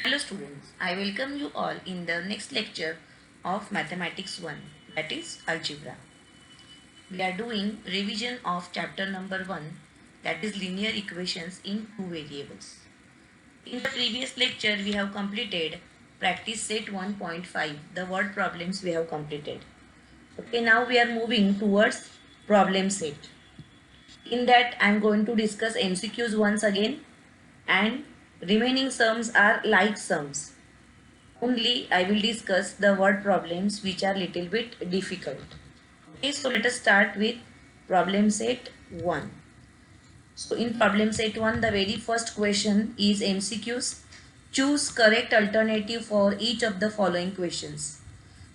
Hello students, I welcome you all in the next lecture of Mathematics 1, that is Algebra. We are doing revision of chapter number 1, that is linear equations in two variables. In the previous lecture we have completed practice set 1.5, the word problems we have completed. Okay, now we are moving towards problem set. In that I am going to discuss MCQs once again, and remaining sums are like sums. Only I will discuss the word problems which are little bit difficult. Okay, so let us start with problem set 1. So in problem set 1, the very first question is MCQs. Choose correct alternative for each of the following questions.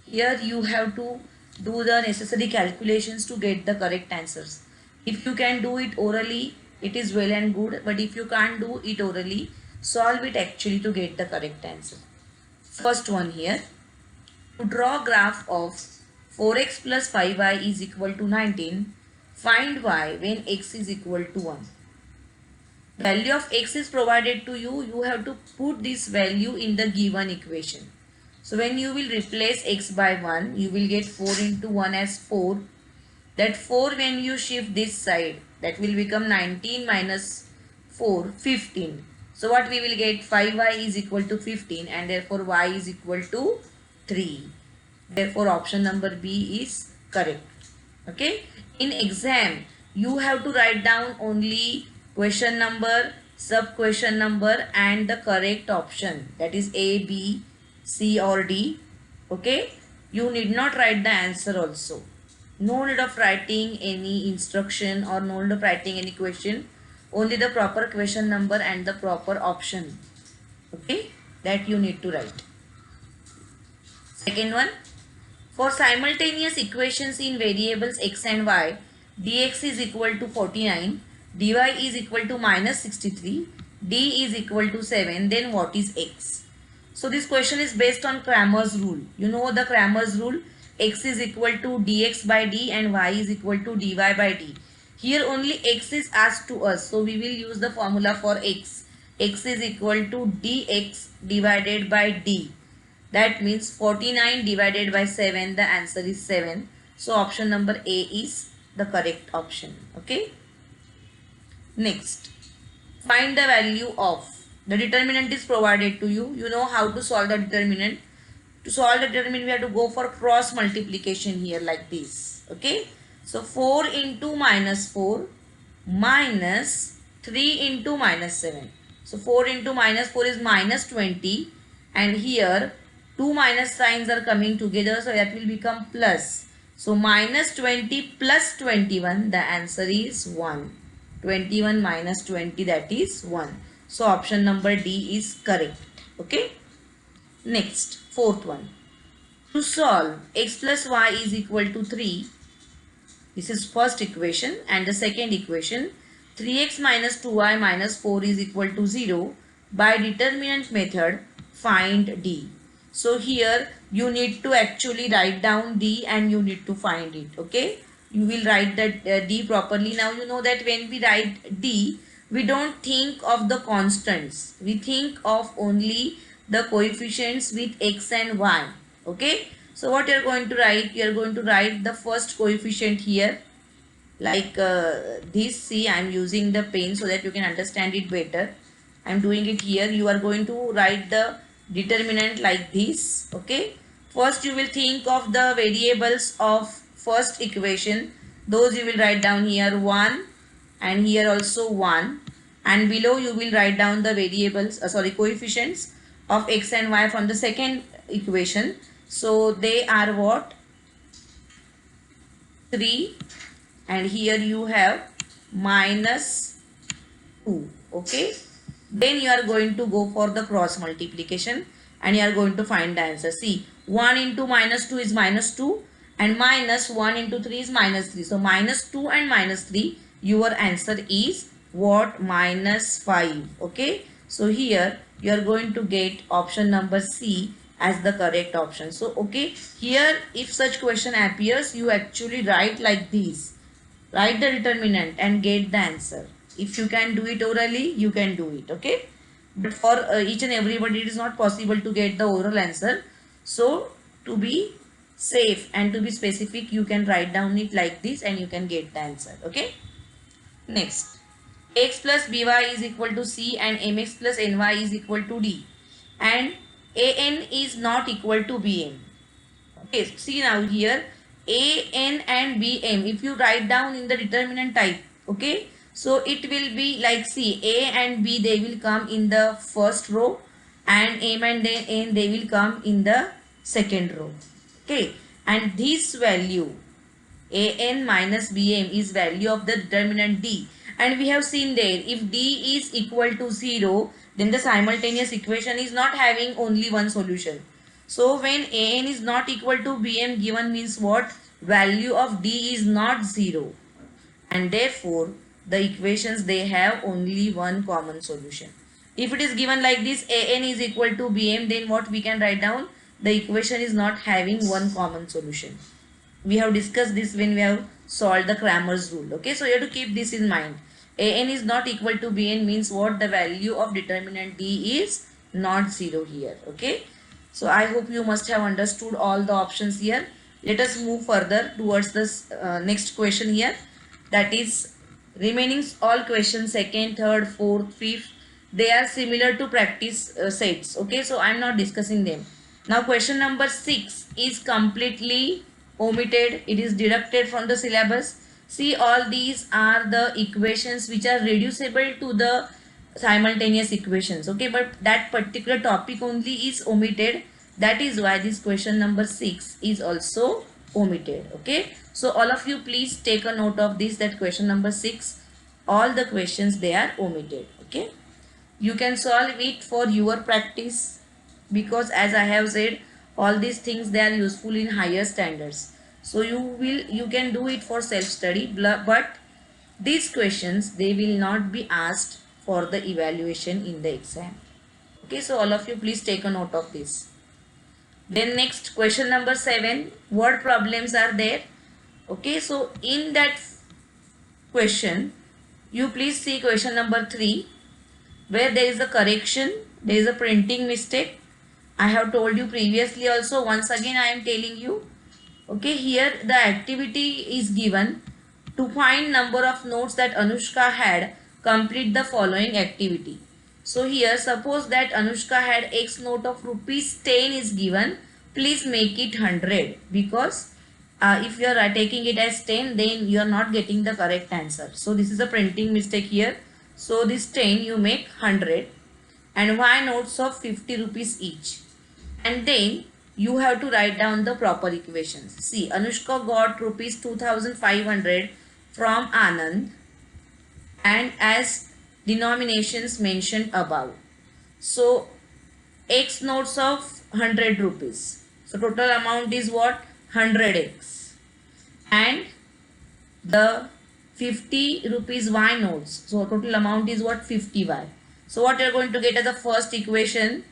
Here you have to do the necessary calculations to get the correct answers. If you can do it orally, it is well and good, but if you can't do it orally, solve it actually to get the correct answer. First one here, to draw graph of 4x plus 5y is equal to 19, find y when x is equal to 1. Value of x is provided to you, you have to put this value in the given equation. So when you will replace x by 1, you will get 4 into 1 as 4. That 4 when you shift this side, that will become 19 minus 4, 15. So what we will get, 5y is equal to 15 and therefore y is equal to 3. Therefore option number B is correct. Okay. In exam, you have to write down only question number, sub question number and the correct option. That is A, B, C or D. Okay. You need not write the answer also. No need of writing any instruction or no need of writing any question. Only the proper question number and the proper option. Okay. That you need to write. Second one. For simultaneous equations in variables x and y, dx is equal to 49, dy is equal to minus 63, d is equal to 7, then what is x? So this question is based on Cramer's rule. You know the Cramer's rule, x is equal to dx by d and y is equal to dy by d. Here only x is asked to us, so we will use the formula for x. X is equal to dx divided by d. That means 49 divided by 7, the answer is 7. So option number A is the correct option. Okay. Next, find the value of, the determinant is provided to you. You know how to solve the determinant. To solve the determinant, we have to go for cross multiplication here like this. Okay. So 4 into minus 4 minus 3 into minus 7. So 4 into minus 4 is minus 20, and here two minus signs are coming together, so that will become plus. So minus 20 plus 21, the answer is 1. 21 minus 20, that is 1. So option number D is correct. Okay. Next, fourth one. To solve x plus y is equal to 3. This is first equation, and the second equation, 3x minus 2y minus 4 is equal to 0. By determinant method, find D. So here you need to actually write down D and you need to find it. Okay. You will write that D properly. Now you know that when we write D, we don't think of the constants. We think of only the coefficients with x and y. Okay. So what you are going to write? You are going to write the first coefficient here. Like this. See, I am using the pen so that you can understand it better. I am doing it here. You are going to write the determinant like this. Okay. First you will think of the variables of first equation. Those you will write down here 1 and here also 1, and below you will write down the variables coefficients of x and y from the second equation. So they are what? 3, and here you have minus 2. Okay. Then you are going to go for the cross multiplication and you are going to find the answer. See, 1 into minus 2 is minus 2 and minus 1 into 3 is minus 3. So minus 2 and minus 3, your answer is what? Minus 5. Okay. So here you are going to get option number C as the correct option. So okay, here if such question appears, you actually write like this. Write the determinant and get the answer. If you can do it orally, you can do it. Okay. but for each and everybody it is not possible to get the oral answer. So to be safe and to be specific, you can write down it like this and you can get the answer. Okay. Next, x plus by is equal to c and mx plus ny is equal to d, and an is not equal to bm. Okay, see now here an and bm, if you write down in the determinant type, okay, so it will be like, see, a and b, they will come in the first row, and m and n, they will come in the second row. Okay, and this value an minus bm is value of the determinant d, and we have seen there, if d is equal to 0, then the simultaneous equation is not having only one solution. So when an is not equal to bm given means what? Value of d is not 0, and therefore the equations, they have only one common solution. If it is given like this, an is equal to bm, then what we can write down? The equation is not having one common solution. We have discussed this when we have solved the Cramer's rule. Okay, so you have to keep this in mind. An is not equal to bn means what? The value of determinant d is not 0 here. Okay, so I hope you must have understood all the options here. Let us move further towards this next question here. That is remaining all questions, second, third, fourth, fifth, they are similar to practice sets. Okay, so I am not discussing them. Now question number 6 is completely omitted. It is deducted from the syllabus. See, all these are the equations which are reducible to the simultaneous equations. Okay, but that particular topic only is omitted. That is why this question number 6 is also omitted. Okay, so all of you please take a note of this, that question number 6, all the questions, they are omitted. Okay, you can solve it for your practice, because as I have said, all these things, they are useful in higher standards. So you can do it for self study, but these questions, they will not be asked for the evaluation in the exam. Okay, so all of you please take a note of this. Then next, question number 7, word problems are there. Okay, so in that question, you please see question number 3, where there is a correction, there is a printing mistake. I have told you previously also, once again I am telling you. Okay, here the activity is given to find number of notes that Anushka had, complete the following activity. So here, suppose that Anushka had X note of rupees 10 is given, please make it 100, because if you are taking it as 10, then you are not getting the correct answer. So this is a printing mistake here. So this 10 you make 100, and Y notes of 50 rupees each. And then you have to write down the proper equations. See, Anushka got rupees 2500 from Anand, and as denominations mentioned above. So X notes of 100 rupees. So total amount is what? 100x. And the 50 rupees Y notes. So total amount is what? 50y. So what you are going to get as the first equation?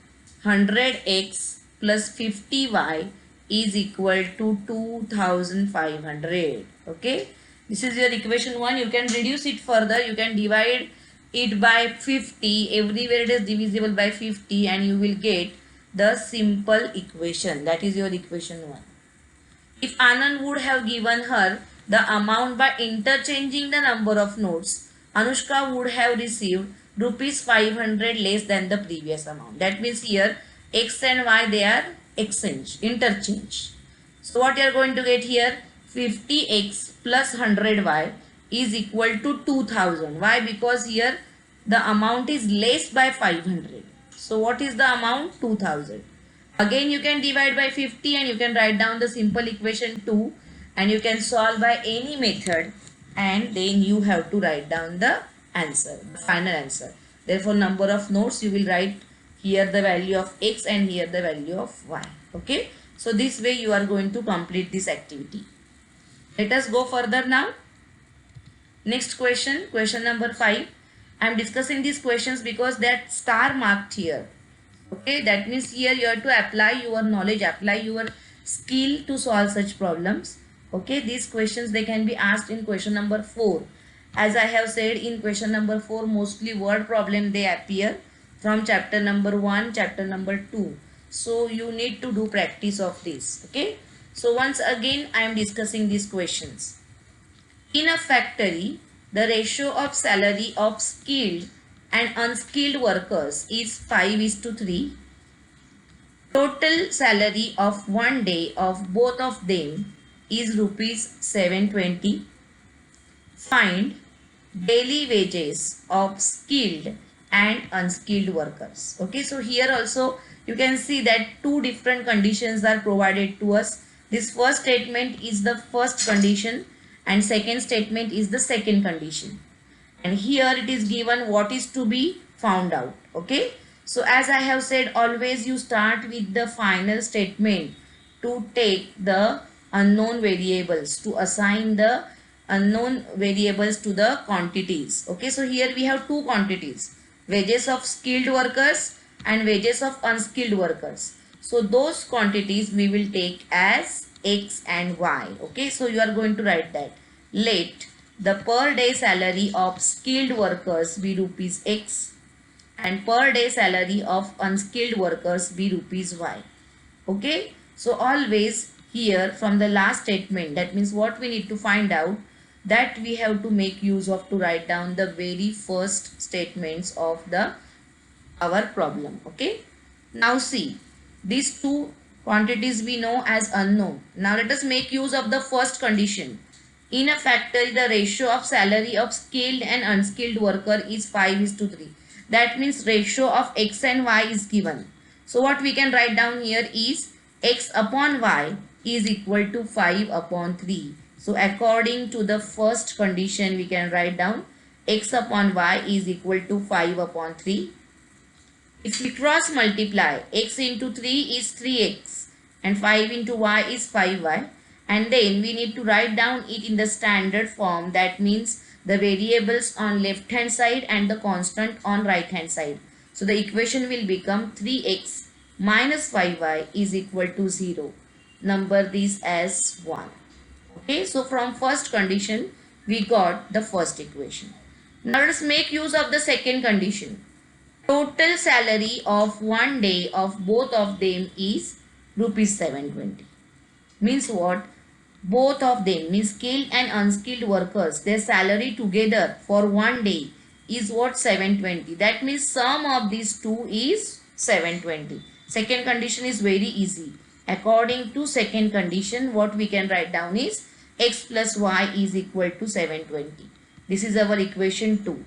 100x plus 50y is equal to 2500. Okay, this is your equation 1. You can reduce it further. You can divide it by 50. Everywhere it is divisible by 50, and you will get the simple equation. That is your equation 1. If Anand would have given her the amount by interchanging the number of notes, Anushka would have received rupees 500 less than the previous amount. That means here X and Y, they are interchange. So what you are going to get here? 50x plus 100y is equal to 2000. Why? Because here the amount is less by 500. So what is the amount? 2000. Again you can divide by 50 and you can write down the simple equation 2, and you can solve by any method, and then you have to write down the answer, the final answer. Therefore number of notes, you will write here the value of x and here the value of y. Okay, so this way you are going to complete this activity. Let us go further now. Next question, question number 5. I am discussing these questions because that star marked here. Okay, that means here you have to apply your knowledge, apply your skill to solve such problems. Okay, these questions, they can be asked in question number 4. As I have said, in question number 4 mostly word problem they appear. from chapter number 1, chapter number 2. So you need to do practice of this. Okay. So once again I am discussing these questions. In a factory, the ratio of salary of skilled and unskilled workers is 5:3. Total salary of one day of both of them is rupees 720. Find daily wages of skilled and unskilled workers. Okay, so here also you can see that two different conditions are provided to us. This first statement is the first condition and second statement is the second condition, and here it is given what is to be found out. Okay, so as I have said, always you start with the final statement to take the unknown variables, to assign the unknown variables to the quantities. Okay, so here we have two quantities, wages of skilled workers and wages of unskilled workers. So those quantities we will take as x and y. Okay, so you are going to write that let the per day salary of skilled workers be rupees x and per day salary of unskilled workers be rupees y. Okay, so always here from the last statement, that means what we need to find out, that we have to make use of to write down the very first statements of the our problem. Okay, now see, these two quantities we know as unknown. Now let us make use of the first condition. In a factory, the ratio of salary of skilled and unskilled worker is 5:3. That means ratio of x and y is given. So what we can write down here is x upon y is equal to 5/3. So according to the first condition, we can write down x upon y is equal to 5/3. If we cross multiply, x into 3 is 3x and 5 into y is 5y, and then we need to write down it in the standard form. That means the variables on left hand side and the constant on right hand side. So the equation will become 3x minus 5y is equal to 0. Number these as 1. Okay, so from first condition we got the first equation. Now let us make use of the second condition. Total salary of one day of both of them is rupees 720. Means what? Both of them, means skilled and unskilled workers, their salary together for one day is what? 720. That means sum of these two is 720. Second condition is very easy. According to second condition, what we can write down is x plus y is equal to 720. This is our equation 2.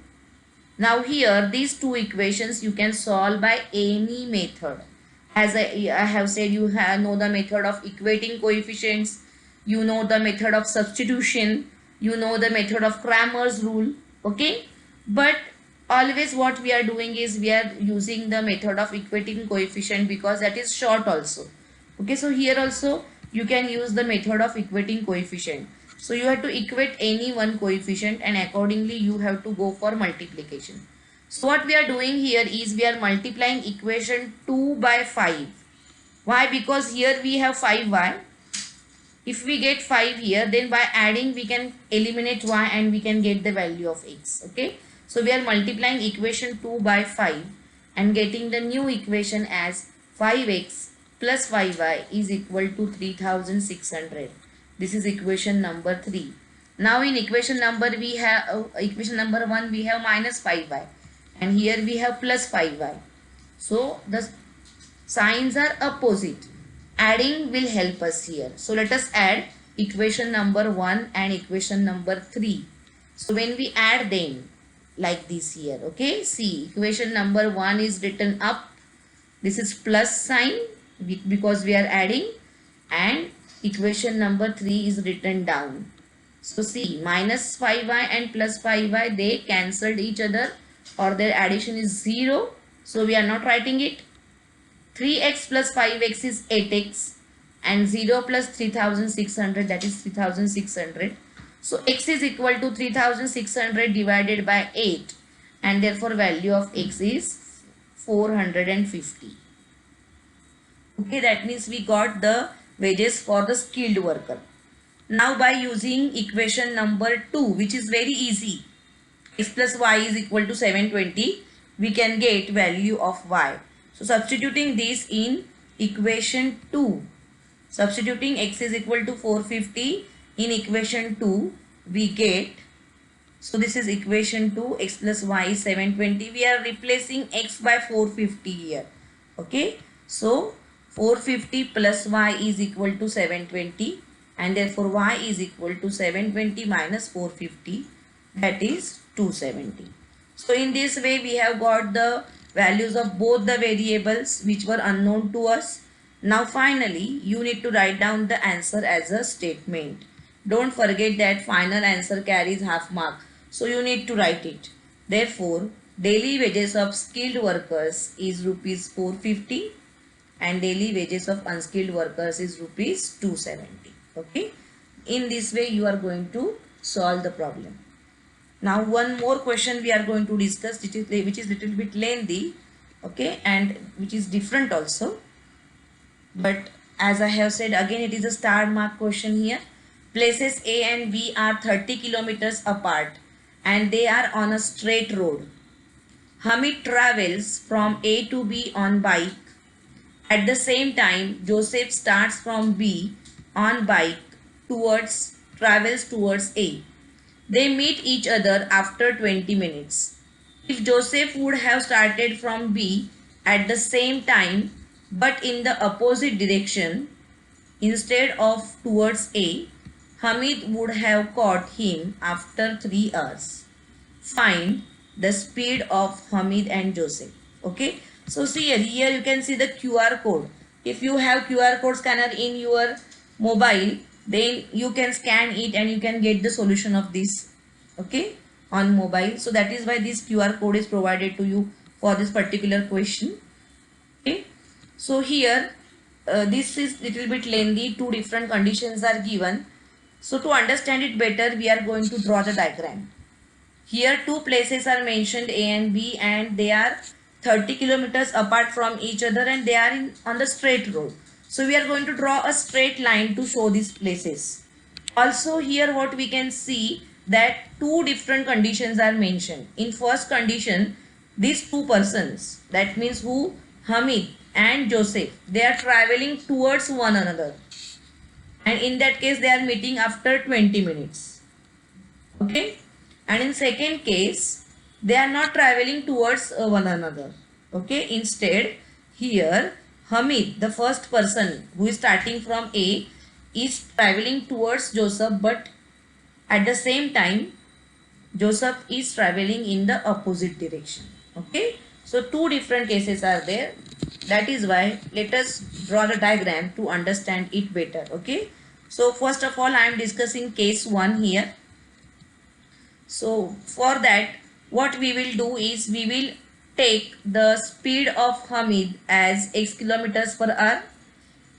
Now here these two equations you can solve by any method. As I have said, you know the method of equating coefficients, you know the method of substitution, you know the method of Cramer's rule. Okay, but always what we are doing is we are using the method of equating coefficient because that is short also. Okay, so here also you can use the method of equating coefficient. So you have to equate any one coefficient and accordingly you have to go for multiplication. So what we are doing here is we are multiplying equation 2 by 5. Why? Because here we have 5y. If we get 5 here, then by adding we can eliminate y and we can get the value of x. Okay, so we are multiplying equation 2 by 5 and getting the new equation as 5x plus 5y is equal to 3600. This is equation number 3. Now in equation number we have equation number 1 we have minus 5y and here we have plus 5y. So the signs are opposite. Adding will help us here. So let us add equation number 1 and equation number 3. So when we add them like this here, okay, see, equation number 1 is written up. This is plus sign because we are adding, and equation number 3 is written down. So see, minus 5y and plus 5y, they cancelled each other or their addition is 0. So we are not writing it. 3x plus 5x is 8x and 0 plus 3600, that is 3600. So x is equal to 3600 divided by 8 and therefore value of x is 450. Okay, that means we got the wages for the skilled worker. Now by using equation number 2, which is very easy, x plus y is equal to 720, we can get value of y. So substituting this in equation 2, substituting x is equal to 450 in equation 2, we get, so this is equation 2, x plus y is 720. We are replacing x by 450 here. Okay, so 450 plus y is equal to 720, and therefore y is equal to 720 minus 450, that is 270. So in this way we have got the values of both the variables which were unknown to us. Now finally you need to write down the answer as a statement. Don't forget that final answer carries half mark. So you need to write it. Therefore, daily wages of skilled workers is rupees 450 and daily wages of unskilled workers is rupees 270. Okay. In this way you are going to solve the problem. Now one more question we are going to discuss, which is little bit lengthy, okay, and which is different also. But as I have said, again it is a star mark question here. Places A and B are 30 kilometers apart and they are on a straight road. Hamid travels from A to B on bike. At the same time, Joseph starts from B on bike travels towards A. They meet each other after 20 minutes. If Joseph would have started from B at the same time but in the opposite direction instead of towards A, Hamid would have caught him after 3 hours. Find the speed of Hamid and Joseph. Okay. So see here you can see the QR code. If you have QR code scanner in your mobile, then you can scan it and you can get the solution of this, okay, on mobile. So that is why this QR code is provided to you for this particular question. Okay. So here this is little bit lengthy. Two different conditions are given. So to understand it better, we are going to draw the diagram. Here two places are mentioned, A and B, and they are 30 kilometers apart from each other and they are on the straight road. So we are going to draw a straight line to show these places. Also here what we can see that two different conditions are mentioned. In first condition, these two persons, that means who, Hamid and Joseph, they are traveling towards one another. And in that case they are meeting after 20 minutes. Okay. And in second case, they are not traveling towards one another. Okay. Instead, here Hamid, the first person who is starting from A, is traveling towards Joseph, but at the same time Joseph is traveling in the opposite direction. Okay. So two different cases are there. That is why let us draw the diagram to understand it better. Okay. So first of all I am discussing case 1 here. So for that what we will do is we will take the speed of Hamid as x kilometers per hour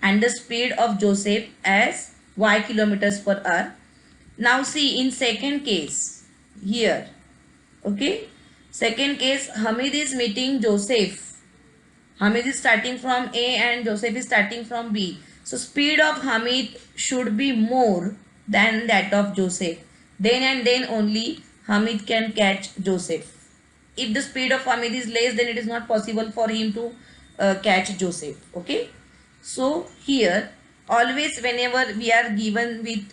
and the speed of Joseph as y kilometers per hour. Now see in second case here, okay, second case Hamid is meeting Joseph. Hamid is starting from A and Joseph is starting from B. So speed of Hamid should be more than that of Joseph. Then and then only Hamid can catch Joseph. If the speed of Hamid is less, then it is not possible for him to catch Joseph. Okay. So here always whenever we are given with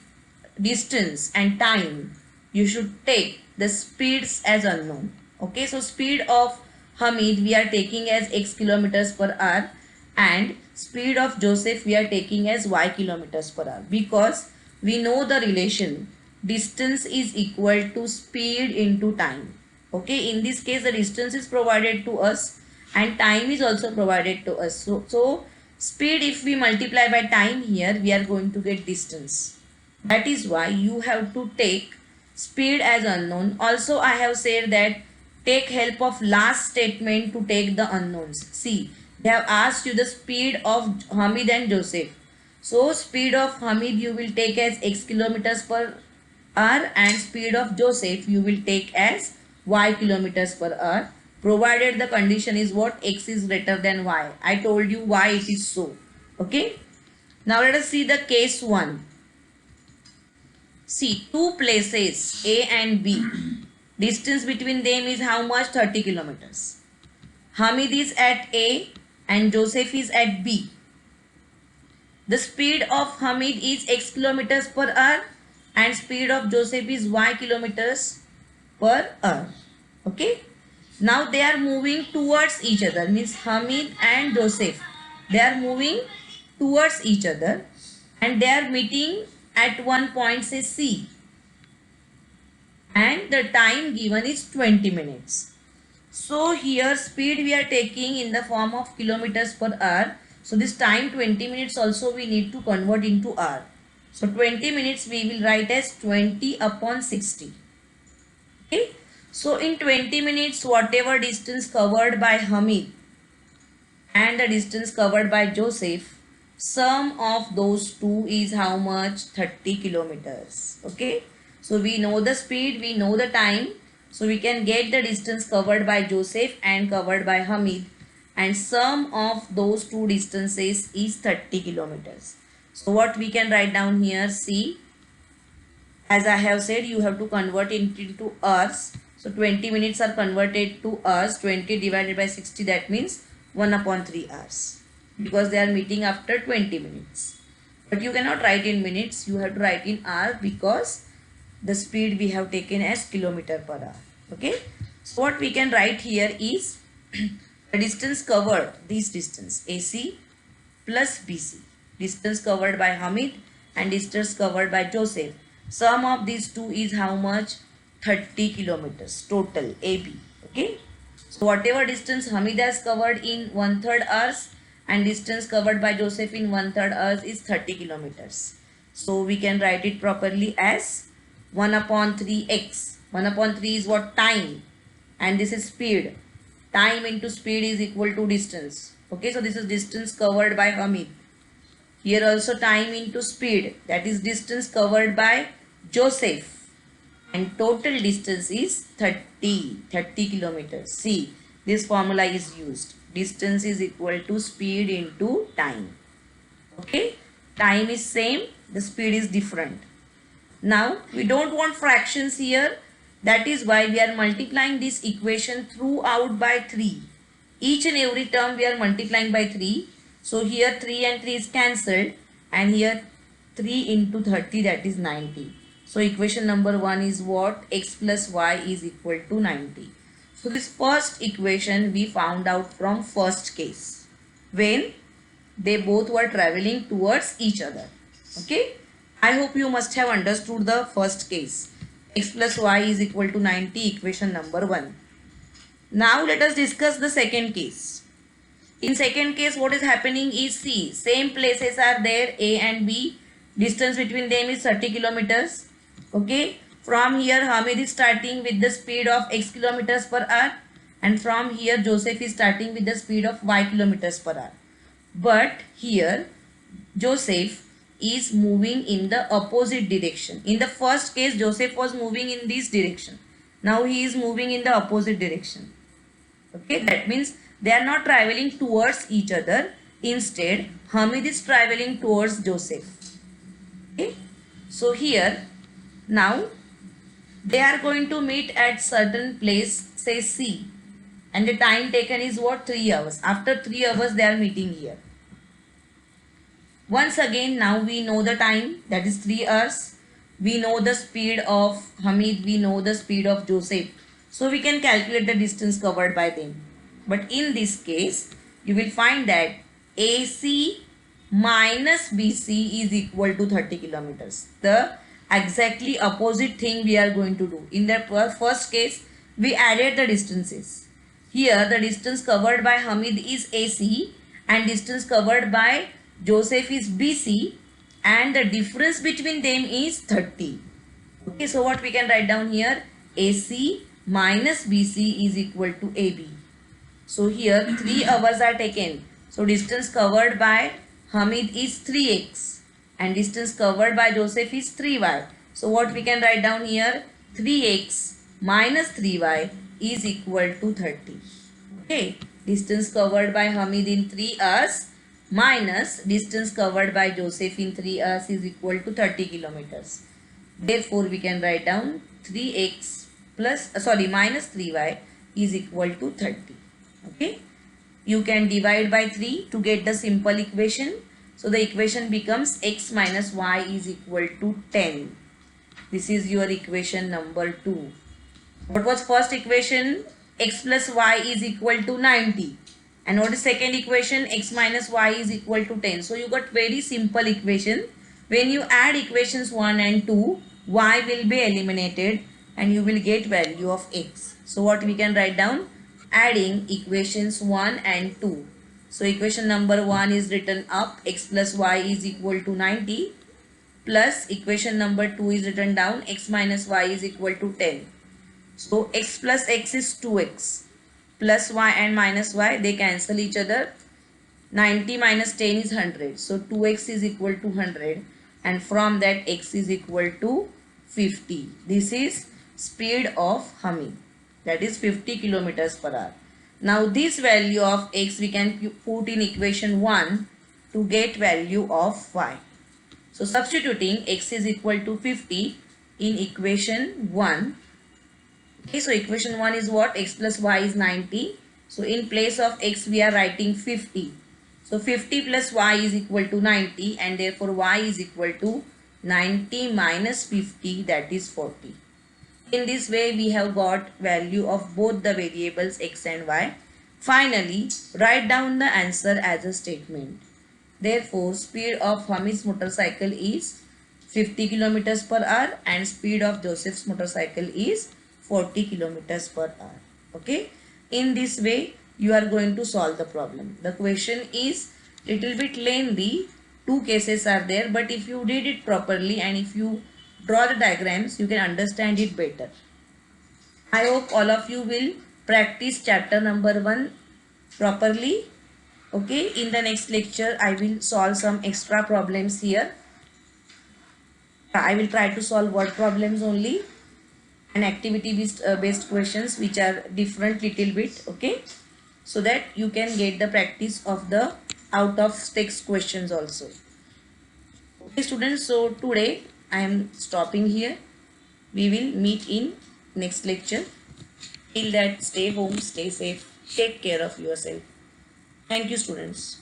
distance and time, you should take the speeds as unknown. Okay. So speed of Hamid we are taking as x kilometers per hour and speed of Joseph we are taking as y kilometers per hour, because we know the relation distance is equal to speed into time. Okay, in this case the distance is provided to us and time is also provided to us. So speed, if we multiply by time here, we are going to get distance. That is why you have to take speed as unknown. Also I have said that take help of last statement to take the unknowns. See, they have asked you the speed of Hamid and Joseph. So speed of Hamid you will take as x kilometers per hour and speed of Joseph you will take as y kilometers per hour, provided the condition is what, x is greater than y. I told you why it is so. Okay. Now let us see the case 1. See, two places A and B. Distance between them is how much? 30 kilometers. Hamid is at A and Joseph is at B. The speed of Hamid is x kilometers per hour and speed of Joseph is y kilometers per hour. Okay. Now they are moving towards each other, means Hamid and Joseph. They are moving towards each other and they are meeting at one point, say C. And the time given is 20 minutes. So here speed we are taking in the form of kilometers per hour. So this time 20 minutes also we need to convert into hour. So 20 minutes we will write as 20 upon 60. Okay. So in 20 minutes whatever distance covered by Hamid and the distance covered by Joseph, sum of those two is how much? 30 kilometers. Okay. So we know the speed, we know the time. So we can get the distance covered by Joseph and covered by Hamid, and sum of those two distances is 30 kilometers. So what we can write down here, see, as I have said, you have to convert it into hours. So 20 minutes are converted to hours. 20 divided by 60, that means 1 upon 3 hours, because they are meeting after 20 minutes. But you cannot write in minutes, you have to write in hour, because the speed we have taken as kilometer per hour. Okay. So what we can write here is the distance covered, this distance AC plus BC, distance covered by Hamid and distance covered by Joseph. Sum of these two is how much? 30 kilometers total AB. Okay. So whatever distance Hamid has covered in 1/3 hours and distance covered by Joseph in 1/3 hours is 30 kilometers. So we can write it properly as 1 upon 3x. 1 upon 3 is what? Time. And this is speed. Time into speed is equal to distance. Okay, so this is distance covered by Hamid. Here also time into speed, that is distance covered by Joseph. And total distance is 30 kilometers. See, this formula is used. Distance is equal to speed into time. Okay, time is same, the speed is different. Now we don't want fractions here. That is why we are multiplying this equation throughout by 3. Each and every term we are multiplying by 3. So here 3 and 3 is cancelled, and here 3 into 30, that is 90. So equation number 1 is what? X plus y is equal to 90. So this first equation we found out from first case, when they both were traveling towards each other. Okay. I hope you must have understood the first case. X plus y is equal to 90, equation number 1. Now let us discuss the second case. In second case, what is happening is, see, same places are there, A and B. Distance between them is 30 kilometers. Okay. From here Hamid is starting with the speed of x kilometers per hour, and from here Joseph is starting with the speed of y kilometers per hour. But here Joseph is moving in the opposite direction. In the first case Joseph was moving in this direction. Now he is moving in the opposite direction. Okay, that means they are not traveling towards each other. Instead Hamid is traveling towards Joseph. Okay. So here now they are going to meet at certain place, say C, and the time taken is what? 3 hours. After 3 hours they are meeting here. Once again, now we know the time, that is 3 hours. We know the speed of Hamid, we know the speed of Joseph. So we can calculate the distance covered by them. But in this case, you will find that AC minus BC is equal to 30 kilometers. The exactly opposite thing we are going to do. In the first case, we added the distances. Here the distance covered by Hamid is AC and distance covered by Joseph is BC, and the difference between them is 30. Okay, so what we can write down here? AC minus BC is equal to AB. So here 3 hours are taken. So distance covered by Hamid is 3x and distance covered by Joseph is 3y. So what we can write down here? 3x minus 3y is equal to 30. Okay, distance covered by Hamid in 3 hours minus distance covered by Joseph in 3 hours is equal to 30 kilometers. Therefore, we can write down 3x minus 3y is equal to 30. Okay. you can divide by 3 to get the simple equation. So the equation becomes x minus y is equal to 10. This is your equation number 2. What was first equation? X plus y is equal to 90. And what is second equation? X minus y is equal to 10. So you got very simple equation. When you add equations 1 and 2, y will be eliminated and you will get value of x. So what we can write down? Adding equations 1 and 2. So equation number 1 is written up, x plus y is equal to 90, plus equation number 2 is written down, x minus y is equal to 10. So x plus x is 2x, plus y and minus y, they cancel each other. 90 minus 10 is 100. So 2x is equal to 100, and from that x is equal to 50. This is speed of humming, that is 50 kilometers per hour. Now this value of x we can put in equation 1 to get value of y. So substituting x is equal to 50 in equation 1. Okay, so equation 1 is what? X plus y is 90. So in place of x we are writing 50. So 50 plus y is equal to 90, and therefore y is equal to 90 minus 50, that is 40. In this way we have got value of both the variables x and y. Finally, write down the answer as a statement. Therefore, speed of Hamid's motorcycle is 50 kilometers per hour and speed of Joseph's motorcycle is 40 kilometers per hour. Okay. In this way, you are going to solve the problem. The question is little bit lengthy. 2 cases are there, but if you read it properly and if you draw the diagrams, you can understand it better. I hope all of you will practice chapter number 1 properly. Okay, in the next lecture, I will solve some extra problems here. I will try to solve word problems only and activity based questions which are different little bit. Okay, so that you can get the practice of the out of text questions also. Okay students, so today I am stopping here. We will meet in next lecture. Till that, stay home, stay safe, take care of yourself. Thank you students.